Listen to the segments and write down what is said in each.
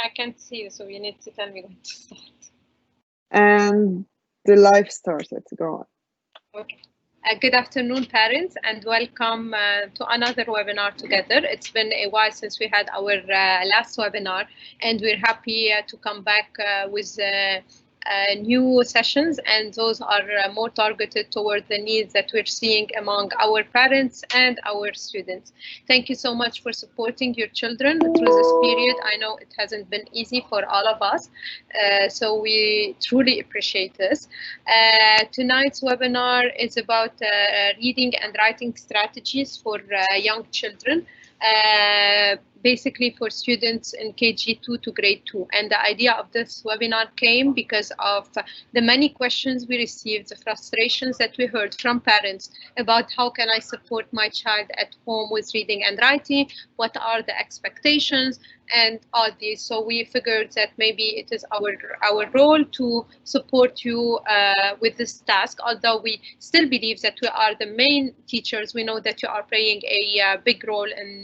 I can't see you, so you need to tell me when to start. And the live starts. Let's go on. Okay. Good afternoon, parents, and welcome to another webinar together. It's been a while since we had our last webinar, and we're happy to come back with new sessions, and those are more targeted toward the needs that we're seeing among our parents and our students. Thank you so much for supporting your children through this period. I know it hasn't been easy for all of us, so we truly appreciate this. Tonight's webinar is about reading and writing strategies for young children. Basically for students in KG2 to grade 2. And the idea of this webinar came because of the many questions we received, the frustrations that we heard from parents about how can I support my child at home with reading and writing, what are the expectations, and all these. So we figured that maybe it is our role to support you with this task, although we still believe that we are the main teachers. We know that you are playing a big role in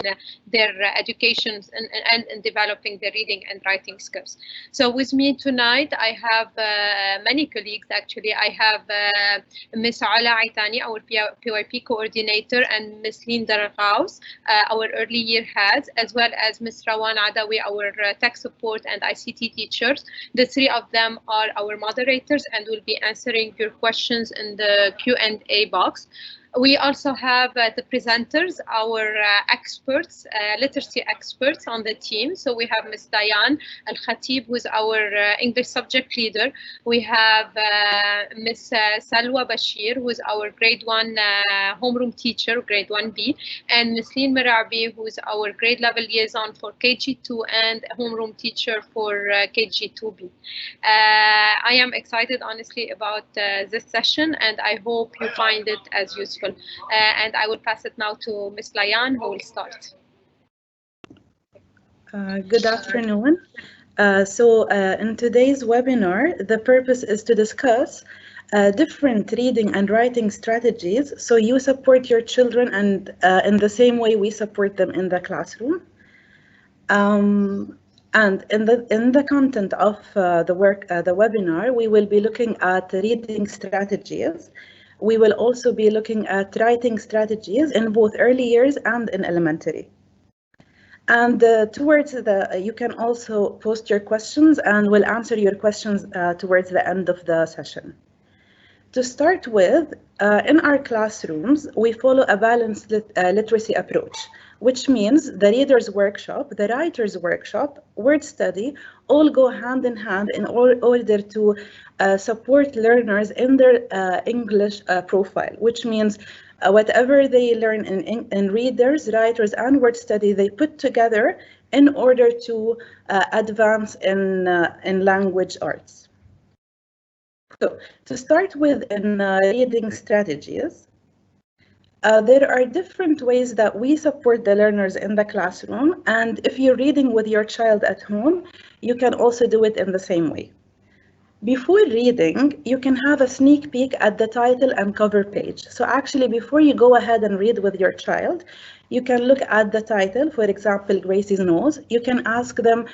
their education and in developing their reading and writing skills. So with me tonight, I have many colleagues actually. I have Ms. Ala Aitani, our PYP coordinator, and Ms. Linda Raus, our early year heads, as well as Ms. Rawan Adawi, our tech support and ICT teachers. The three of them are our moderators and will be answering your questions in the Q&A box. We also have the presenters, our experts, literacy experts on the team. So we have Ms. Dayan Al-Khatib, who is our English subject leader. We have Ms. Salwa Bashir, who is our grade 1 homeroom teacher, grade 1B, and Ms. Lynn Merabi, who is our grade level liaison for KG2 and homeroom teacher for KG2B. I am excited, honestly, about this session, and I hope you find it as useful. And I will pass it now to Ms. Layan, who will start. Good afternoon. In today's webinar, the purpose is to discuss different reading and writing strategies so you support your children and in the same way we support them in the classroom. And in the content of the webinar, we will be looking at reading strategies. We will also be looking at writing strategies in both early years and in elementary. And you can also post your questions and we'll answer your questions towards the end of the session. To start with, in our classrooms, we follow a balanced literacy approach, which means the reader's workshop, the writer's workshop, word study, all go hand in hand in order to support learners in their English profile, which means whatever they learn in readers, writers, and word study, they put together in order to advance in language arts. So to start with in reading strategies, there are different ways that we support the learners in the classroom, and if you're reading with your child at home, you can also do it in the same way. Before reading, you can have a sneak peek at the title and cover page. So actually, before you go ahead and read with your child, you can look at the title, for example, Gracie's Nose. You can ask them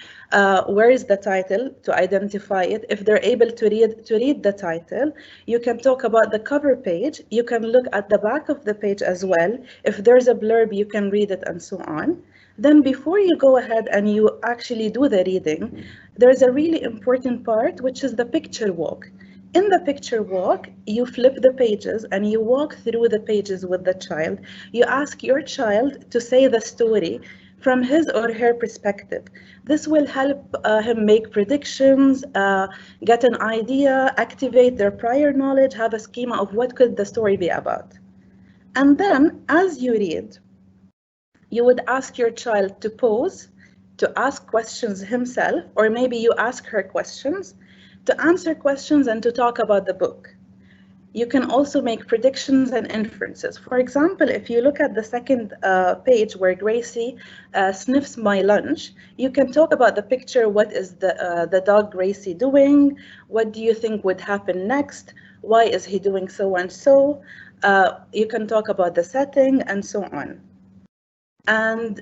where is the title to identify it. If they're able to read the title, you can talk about the cover page. You can look at the back of the page as well. If there's a blurb, you can read it and so on. Then before you go ahead and you actually do the reading, there's a really important part, which is the picture walk. In the picture walk, you flip the pages and you walk through the pages with the child. You ask your child to say the story from his or her perspective. This will help him make predictions, get an idea, activate their prior knowledge, have a schema of what could the story be about. And then as you read, you would ask your child to pause, to ask questions himself, or maybe you ask her questions, to answer questions and to talk about the book. You can also make predictions and inferences. For example, if you look at the second page where Gracie sniffs my lunch, you can talk about the picture. What is the dog Gracie doing? What do you think would happen next? Why is he doing so and so? You can talk about the setting and so on. And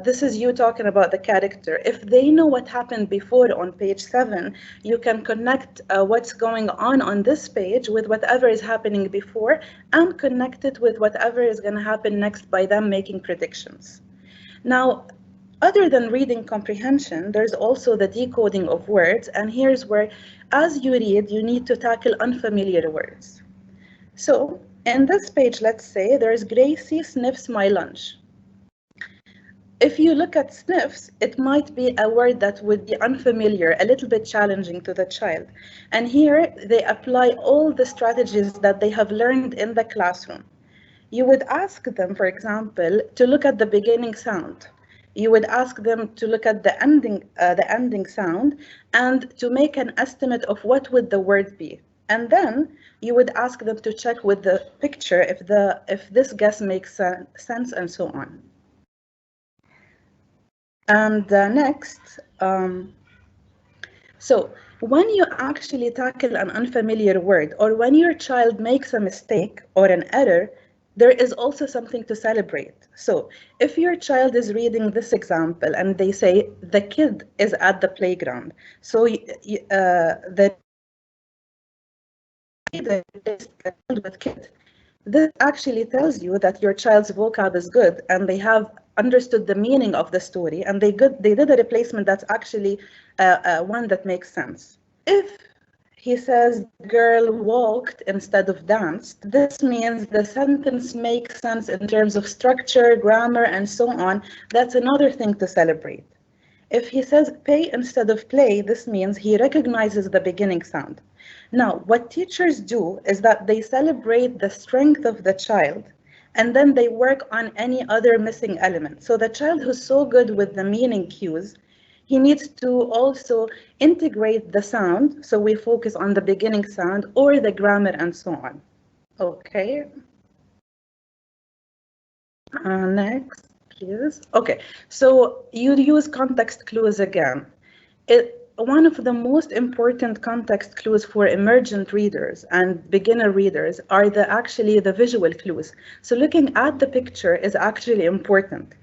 this is you talking about the character. If they know what happened before on page 7, you can connect what's going on this page with whatever is happening before and connect it with whatever is going to happen next by them making predictions. Now, other than reading comprehension, there's also the decoding of words. And here's where, as you read, you need to tackle unfamiliar words. So in this page, let's say there's Gracie sniffs my lunch. If you look at sniffs, it might be a word that would be unfamiliar, a little bit challenging to the child. And here they apply all the strategies that they have learned in the classroom. You would ask them, for example, to look at the beginning sound. You would ask them to look at the ending sound and to make an estimate of what would the word be. And then you would ask them to check with the picture if this guess makes sense and so on. And next, so when you actually tackle an unfamiliar word or when your child makes a mistake or an error, there is also something to celebrate. So if your child is reading this example and they say the kid is at the playground, so the reader is with kid. This actually tells you that your child's vocab is good and they have understood the meaning of the story and they did a replacement that's actually one that makes sense. If he says girl walked instead of danced, this means the sentence makes sense in terms of structure, grammar, and so on. That's another thing to celebrate. If he says pay instead of play, this means he recognizes the beginning sound. Now, what teachers do is that they celebrate the strength of the child and then they work on any other missing element. So the child who's so good with the meaning cues, he needs to also integrate the sound. So we focus on the beginning sound or the grammar and so on. Okay. Next, please. Okay, so you use context clues again. One of the most important context clues for emergent readers and beginner readers are actually the visual clues. So looking at the picture is actually important.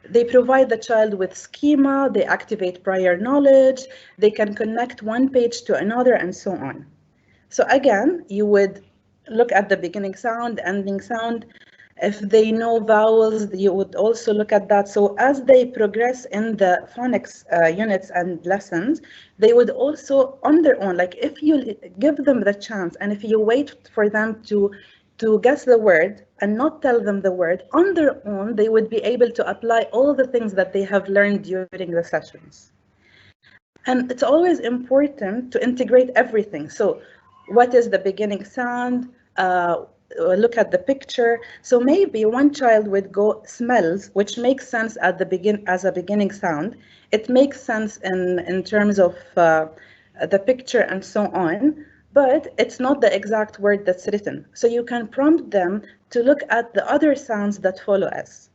They provide the child with schema, they activate prior knowledge, they can connect one page to another and so on. So again, you would look at the beginning sound, ending sound. If they know vowels, you would also look at that. So as they progress in the phonics units and lessons, they would also on their own, like if you give them the chance and if you wait for them to guess the word and not tell them the word, on their own, they would be able to apply all the things that they have learned during the sessions. And it's always important to integrate everything. So what is the beginning sound? Look at the picture. So maybe one child would go smells, which makes sense at the as a beginning sound. It makes sense in terms of the picture and so on, but it's not the exact word that's written. So you can prompt them to look at the other sounds that follow us.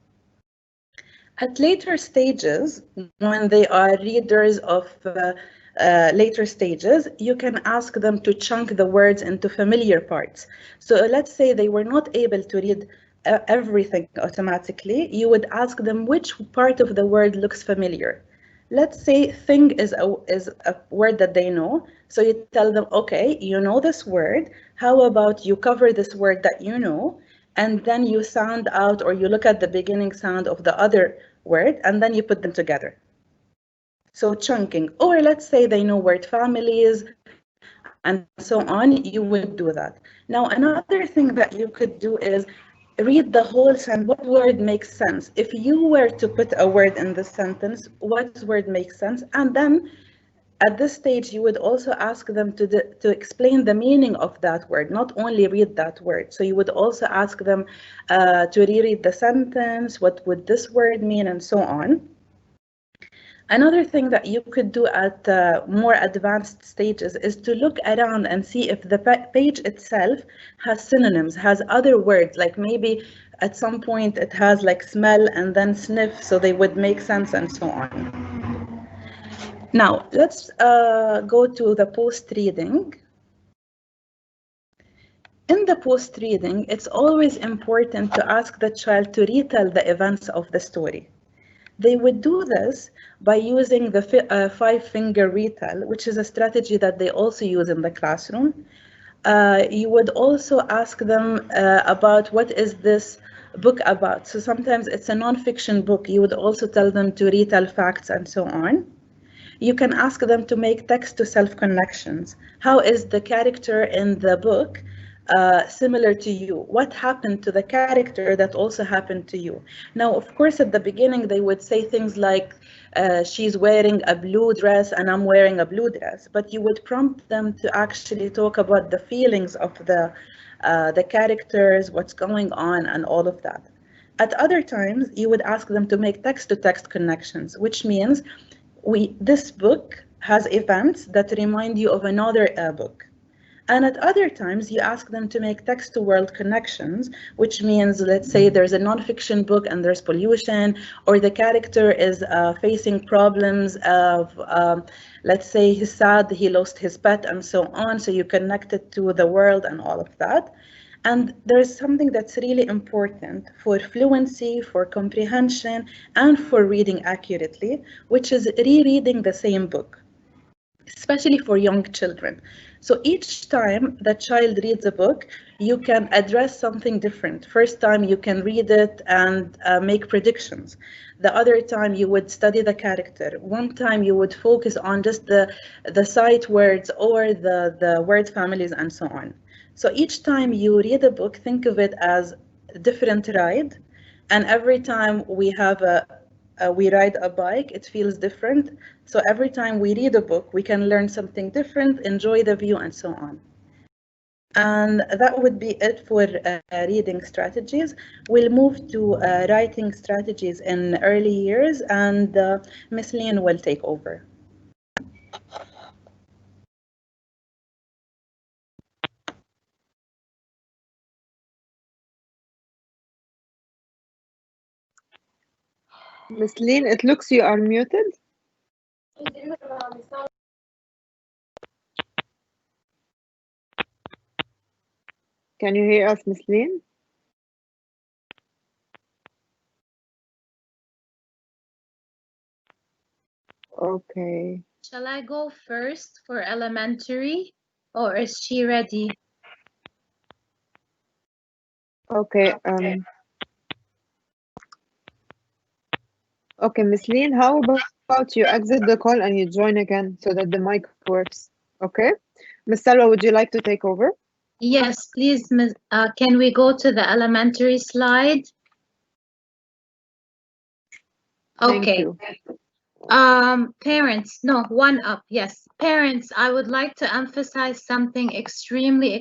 At later stages, when they are readers of later stages, you can ask them to chunk the words into familiar parts. So let's say they were not able to read everything automatically. You would ask them which part of the word looks familiar. Let's say thing is a word that they know. So you tell them, okay, you know this word. How about you cover this word that you know, and then you sound out or you look at the beginning sound of the other word, and then you put them together. So chunking, or let's say they know word families and so on, you would do that. Now, another thing that you could do is read the whole sentence. What word makes sense? If you were to put a word in this sentence, what word makes sense? And then at this stage, you would also ask them to explain the meaning of that word, not only read that word. So you would also ask them to reread the sentence, what would this word mean, and so on. Another thing that you could do at more advanced stages is to look around and see if the page itself has synonyms, has other words, like maybe at some point it has like smell and then sniff, so they would make sense and so on. Now, let's go to the post-reading. In the post-reading, it's always important to ask the child to retell the events of the story. They would do this by using the five-finger retell, which is a strategy that they also use in the classroom. You would also ask them about what is this book about. So sometimes it's a non-fiction book. You would also tell them to retell facts and so on. You can ask them to make text to self connections. How is the character in the book similar to you? What happened to the character that also happened to you? Now, of course, at the beginning, they would say things like, she's wearing a blue dress and I'm wearing a blue dress, but you would prompt them to actually talk about the feelings of the characters, what's going on, and all of that. At other times, you would ask them to make text-to-text connections, which means this book has events that remind you of another book. And at other times, you ask them to make text-to-world connections, which means, let's say there's a nonfiction book and there's pollution, or the character is facing problems of, let's say he's sad, he lost his pet, and so on. So you connect it to the world and all of that. And there's something that's really important for fluency, for comprehension, and for reading accurately, which is rereading the same book, especially for young children. So each time the child reads a book, you can address something different. First time you can read it and make predictions. The other time you would study the character. One time you would focus on just the sight words or the word families and so on. So each time you read a book, think of it as a different ride. And every time we ride a bike, it feels different. So every time we read a book, we can learn something different, enjoy the view, and so on. And that would be it for reading strategies. We'll move to writing strategies in early years, and Miss Leon will take over. Miss Lean, it looks you are muted. Can you hear us, Miss Lean? Okay. Shall I go first for elementary, or is she ready? Okay. Okay, Miss Lean, how about you exit the call and you join again so that the mic works? Okay. Miss Salwa, would you like to take over? Yes, please. Can we go to the elementary slide? Okay. Parents, no, one up, yes. Parents, I would like to emphasize something extremely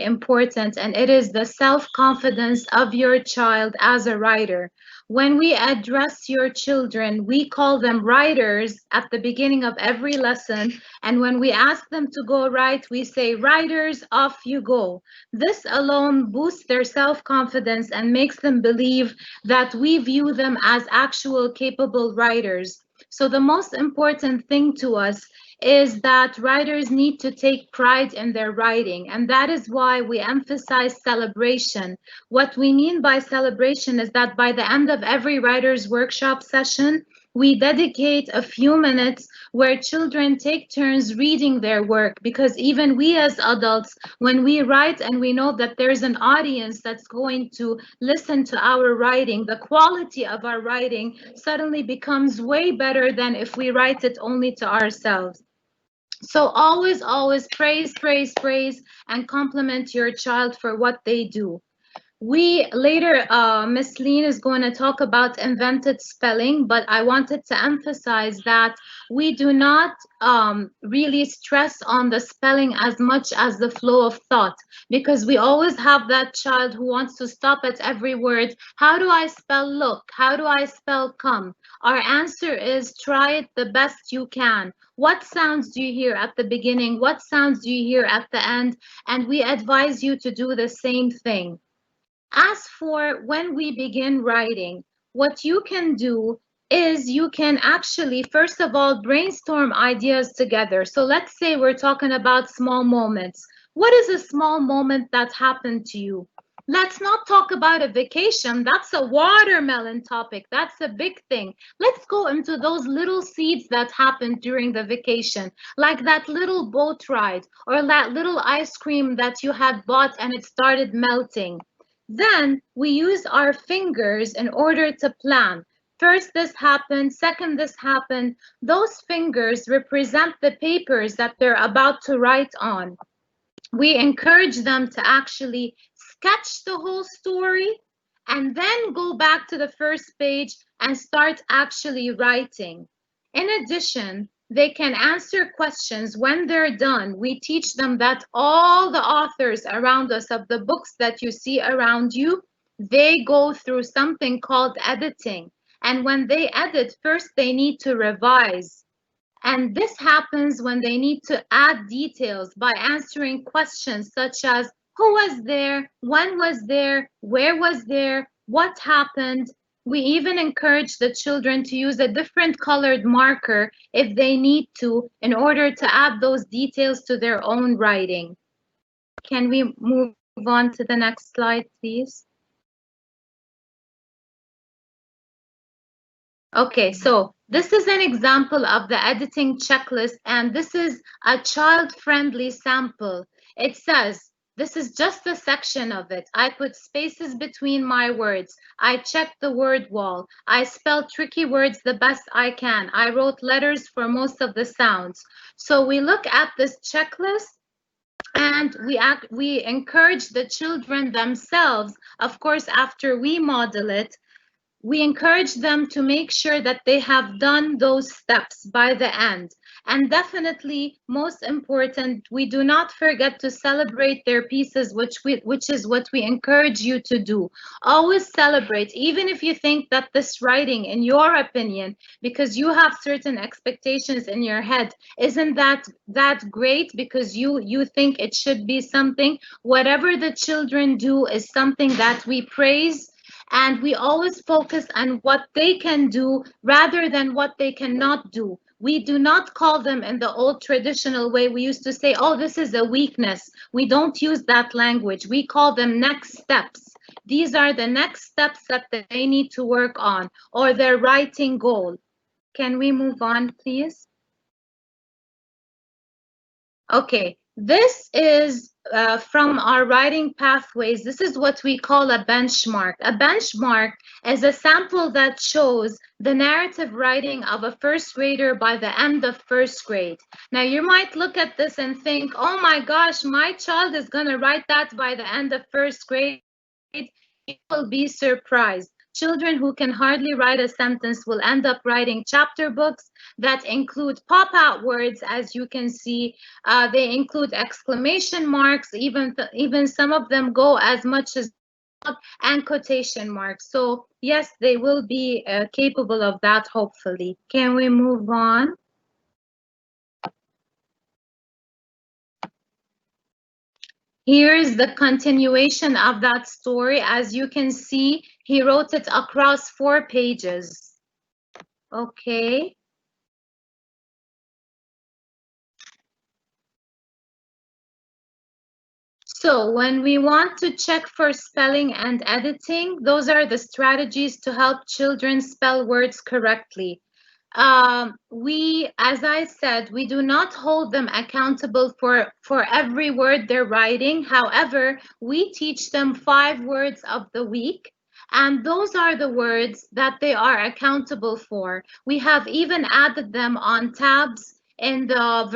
important, and it is the self-confidence of your child as a writer. When we address your children, we call them writers at the beginning of every lesson, and when we ask them to go write, we say, writers, off you go. This alone boosts their self-confidence and makes them believe that we view them as actual capable writers. So the most important thing to us is that writers need to take pride in their writing, and that is why we emphasize celebration. What we mean by celebration is that by the end of every writer's workshop session, we dedicate a few minutes where children take turns reading their work, because even we as adults, when we write and we know that there's an audience that's going to listen to our writing, the quality of our writing suddenly becomes way better than if we write it only to ourselves. So always praise and compliment your child for what they do. We later, Miss Lean is going to talk about invented spelling, but I wanted to emphasize that we do not really stress on the spelling as much as the flow of thought, because we always have that child who wants to stop at every word. How do I spell look? How do I spell come? Our answer is try it the best you can. What sounds do you hear at the beginning? What sounds do you hear at the end? And we advise you to do the same thing. As for when we begin writing, what you can do is you can actually, first of all, brainstorm ideas together. So let's say we're talking about small moments. What is a small moment that happened to you? Let's not talk about a vacation. That's a watermelon topic. That's a big thing. Let's go into those little seeds that happened during the vacation, like that little boat ride or that little ice cream that you had bought and it started melting. Then we use our fingers in order to plan. First this happened, second this happened. Those fingers represent the papers that they're about to write on. We encourage them to actually sketch the whole story and then go back to the first page and start actually writing. In addition, they can answer questions when they're done. We teach them that all the authors around us of the books that you see around you, they go through something called editing. And when they edit, first they need to revise. And this happens when they need to add details by answering questions such as who was there, when was there, where was there, what happened. We even encourage the children to use a different colored marker if they need to in order to add those details to their own writing. Can we move on to the next slide, please? Okay, so this is an example of the editing checklist, and this is a child-friendly sample. It says, this is just a section of it. I put spaces between my words. I checked the word wall. I spelled tricky words the best I can. I wrote letters for most of the sounds. So we look at this checklist and we encourage the children themselves, of course, after we model it, we encourage them to make sure that they have done those steps by the end. And definitely, most important, we do not forget to celebrate their pieces, which is what we encourage you to do. Always celebrate, even if you think that this writing, in your opinion, because you have certain expectations in your head, isn't that great because you think it should be something. Whatever the children do is something that we praise. And we always focus on what they can do rather than what they cannot do. We do not call them in the old traditional way. We used to say, oh, this is a weakness. We don't use that language. We call them next steps. These are the next steps that they need to work on or their writing goal. Can we move on, please? Okay, this is from our writing pathways. This is what we call a benchmark. A benchmark is a sample that shows the narrative writing of a first grader by the end of first grade. Now, you might look at this and think, oh my gosh, my child is going to write that by the end of first grade. You will be surprised. Children who can hardly write a sentence will end up writing chapter books that include pop-out words, as you can see. They include exclamation marks, even some of them go as much as and quotation marks. So yes, they will be capable of that, hopefully. Can we move on? Here's the continuation of that story. As you can see, he wrote it across 4 pages. Okay. So when we want to check for spelling and editing, those are the strategies to help children spell words correctly. As I said, we do not hold them accountable for every word they're writing. However, we teach them 5 words of the week, and those are the words that they are accountable for. We have even added them on tabs in a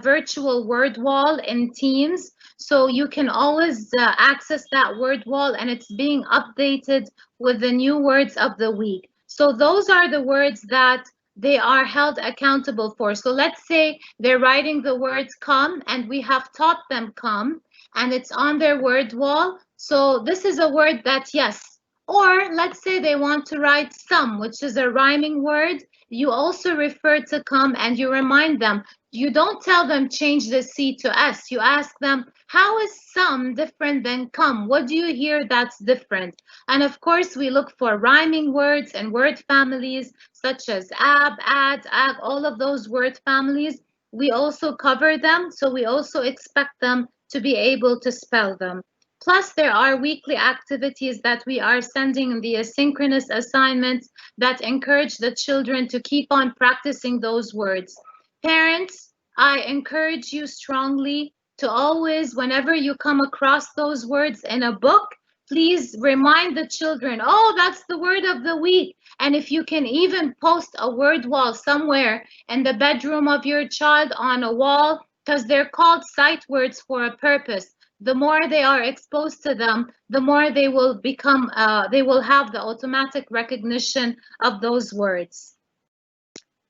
virtual word wall in Teams, so you can always access that word wall, and it's being updated with the new words of the week. So those are the words that they are held accountable for. So let's say they're writing the word come, and we have taught them come, and it's on their word wall. So this is a word that, yes. Or let's say they want to write some, which is a rhyming word. You also refer to come and you remind them. You don't tell them change the C to S. You ask them, how is some different than come? What do you hear that's different? And of course, we look for rhyming words and word families such as ab, ad, ag, all of those word families. We also cover them. So we also expect them to be able to spell them. Plus, there are weekly activities that we are sending, the asynchronous assignments that encourage the children to keep on practicing those words. Parents, I encourage you strongly to always, whenever you come across those words in a book, please remind the children, oh, that's the word of the week. And if you can even post a word wall somewhere in the bedroom of your child on a wall, because they're called sight words for a purpose. The more they are exposed to them, the more they will become, they will have the automatic recognition of those words.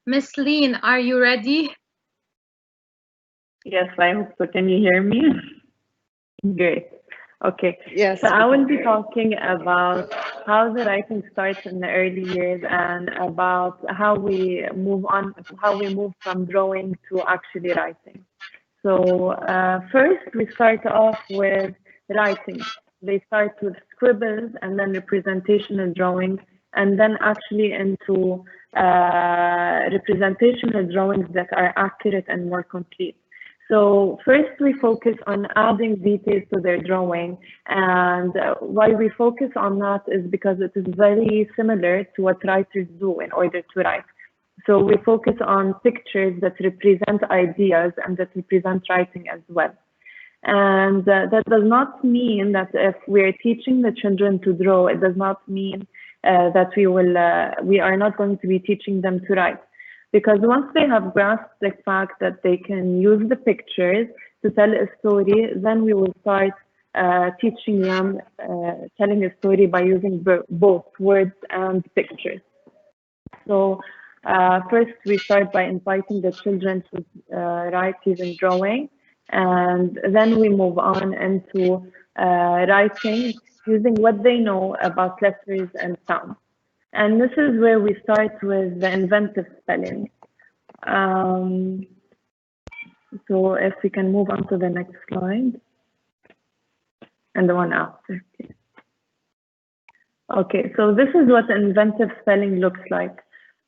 Miss Lean, are you ready? Yes, I hope so. Can you hear me? Great. Okay. Yes. So I will be talking about how the writing starts in the early years and about how we move on, how we move from drawing to actually writing. So first we start off with writing. They start with scribbles and then representational drawings, and then actually into representational drawings that are accurate and more complete. So first we focus on adding details to their drawing, and why we focus on that is because it is very similar to what writers do in order to write. So we focus on pictures that represent ideas and that represent writing as well. And that does not mean that if we're teaching the children to draw, it does not mean that we are not going to be teaching them to write. Because once they have grasped the fact that they can use the pictures to tell a story, then we will start teaching them telling a story by using both words and pictures. So first we start by inviting the children to write using drawing, and then we move on into writing using what they know about letters and sounds. And this is where we start with the inventive spelling. So if we can move on to the next slide and the one after. Okay, so this is what inventive spelling looks like.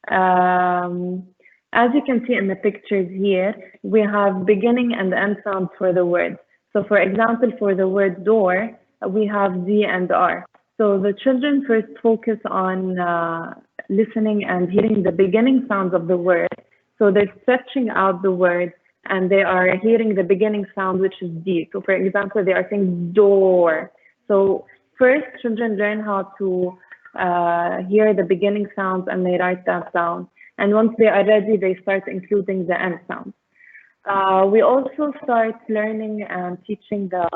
As you can see in the pictures here, we have beginning and end sounds for the words. So for example, for the word door, we have D and R. So the children first focus on listening and hearing the beginning sounds of the word. So they're stretching out the word and they are hearing the beginning sound, which is D. So for example, they are saying door. So first, children learn how to hear the beginning sounds and they write that down. And once they are ready, they start including the end sounds. We also start learning and teaching the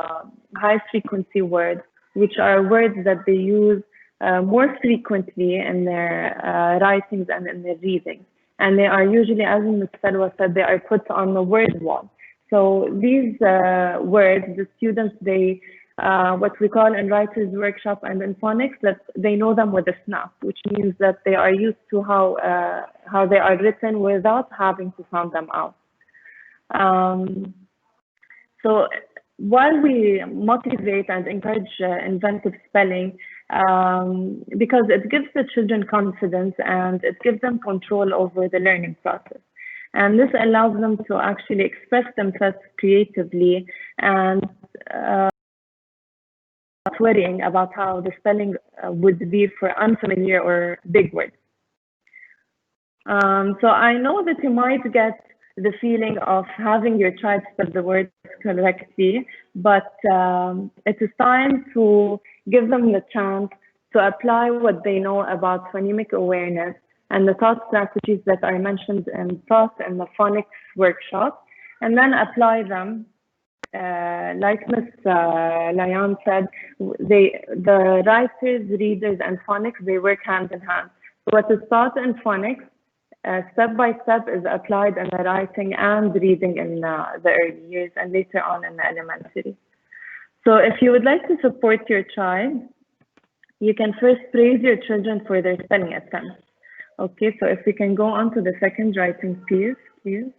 high frequency words, which are words that they use more frequently in their writings and in their reading. And they are usually, as Ms. Salwa said, they are put on the word wall. So these words, the students, they what we call in writers workshop and in phonics, that they know them with a snap, which means that they are used to how they are written without having to sound them out. So while we motivate and encourage inventive spelling, because it gives the children confidence and it gives them control over the learning process. And this allows them to actually express themselves creatively and worrying about how the spelling would be for unfamiliar or big words. So I know that you might get the feeling of having your child spell the words correctly, but it is time to give them the chance to apply what they know about phonemic awareness and the thought strategies that are mentioned and taught in the phonics workshop, and then apply them. Like Ms. Layan said, the writers, readers, and phonics, they work hand in hand. So what is taught in phonics, step by step, is applied in the writing and reading in the early years and later on in the elementary. So if you would like to support your child, you can first praise your children for their spelling attempts. Okay, so if we can go on to the second writing piece, please.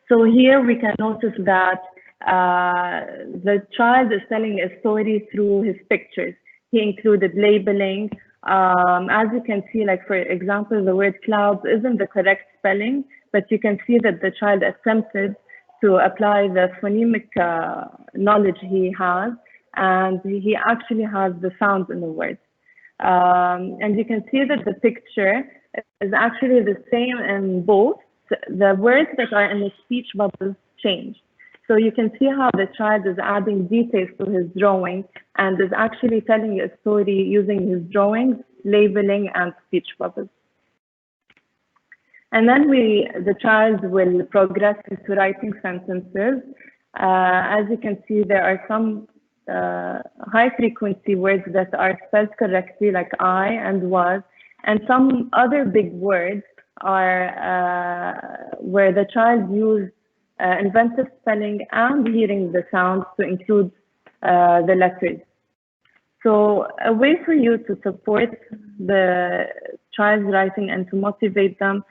So here we can notice that the child is telling a story through his pictures. He included labeling. As you can see, like for example, the word clouds isn't the correct spelling, but you can see that the child attempted to apply the phonemic knowledge he has, and he actually has the sounds in the words. And you can see that the picture is actually the same in both. The words that are in the speech bubbles change. So you can see how the child is adding details to his drawing and is actually telling a story using his drawings, labeling, and speech bubbles. And then the child will progress into writing sentences. As you can see, there are some high frequency words that are spelled correctly, like I and was, and some other big words are where the child used inventive spelling and hearing the sounds to include the letters. So a way for you to support the child's writing and to motivate them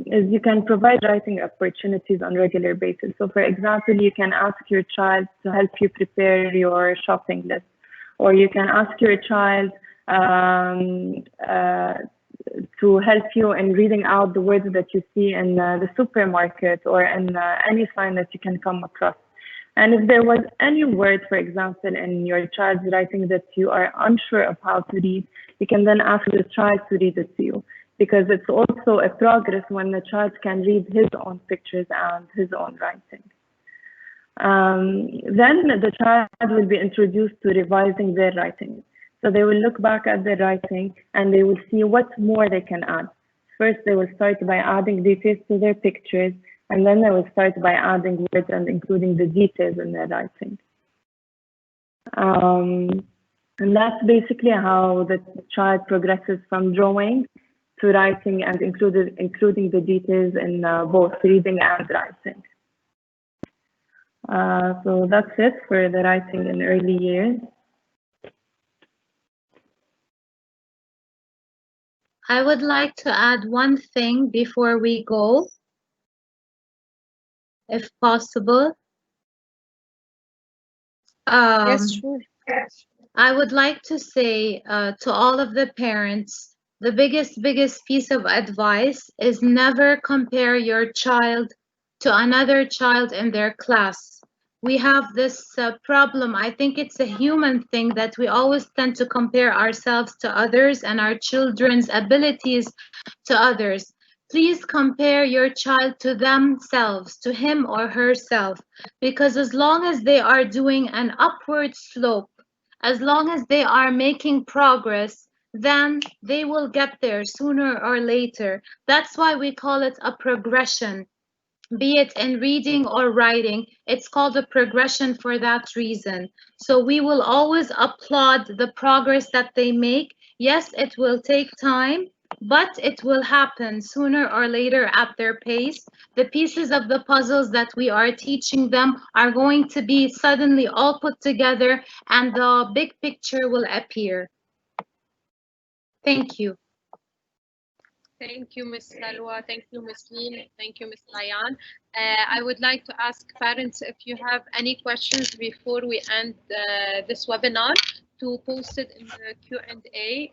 is you can provide writing opportunities on a regular basis. So for example, you can ask your child to help you prepare your shopping list, or you can ask your child to help you in reading out the words that you see in the supermarket or in any sign that you can come across. And if there was any word, for example, in your child's writing that you are unsure of how to read, you can then ask the child to read it to you, because it's also a progress when the child can read his own pictures and his own writing. Then the child will be introduced to revising their writing. So they will look back at their writing and they will see what more they can add. First, they will start by adding details to their pictures, and then they will start by adding words and including the details in their writing. And that's basically how the child progresses from drawing to writing and including the details in both reading and writing. So that's it for the writing in early years. I would like to add one thing before we go, if possible. Yes, sure. I would like to say to all of the parents, the biggest piece of advice is never compare your child to another child in their class. We have this problem. I think it's a human thing that we always tend to compare ourselves to others and our children's abilities to others. Please compare your child to themselves, to him or herself, because as long as they are doing an upward slope, as long as they are making progress, then they will get there sooner or later. That's why we call it a progression. Be it in reading or writing, it's called a progression for that reason. So we will always applaud the progress that they make. Yes, it will take time, but it will happen sooner or later at their pace. The pieces of the puzzles that we are teaching them are going to be suddenly all put together and the big picture will appear. Thank you. Thank you, Ms. Salwa. Thank you, Ms. Leen. Thank you, Ms. Layan. I would like to ask parents if you have any questions before we end this webinar to post it in the Q&A.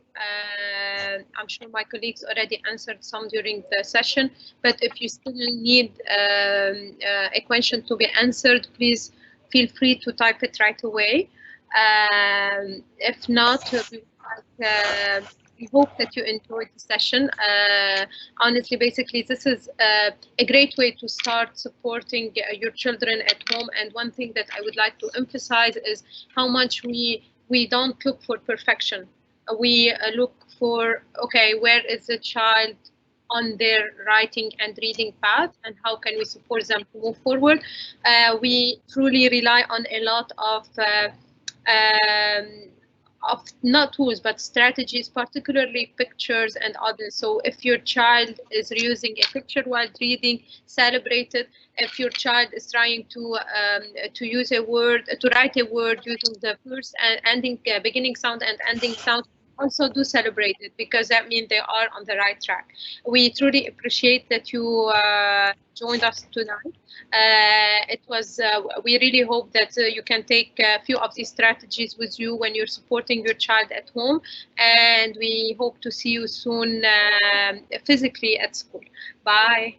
I'm sure my colleagues already answered some during the session, but if you still need a question to be answered, please feel free to type it right away. If not, we hope that you enjoyed the session. Honestly, basically, this is a great way to start supporting your children at home. And one thing that I would like to emphasize is how much we don't look for perfection. We look for, okay, where is the child on their writing and reading path, and how can we support them to move forward? We truly rely on a lot of not tools, but strategies, particularly pictures and others. So if your child is using a picture while reading, celebrate it. If your child is trying to use a word, to write a word using the first and ending, beginning sound and ending sound, also do celebrate it, because that means they are on the right track. We truly appreciate that you joined us tonight. We really hope that you can take a few of these strategies with you when you're supporting your child at home, and we hope to see you soon physically at school. Bye.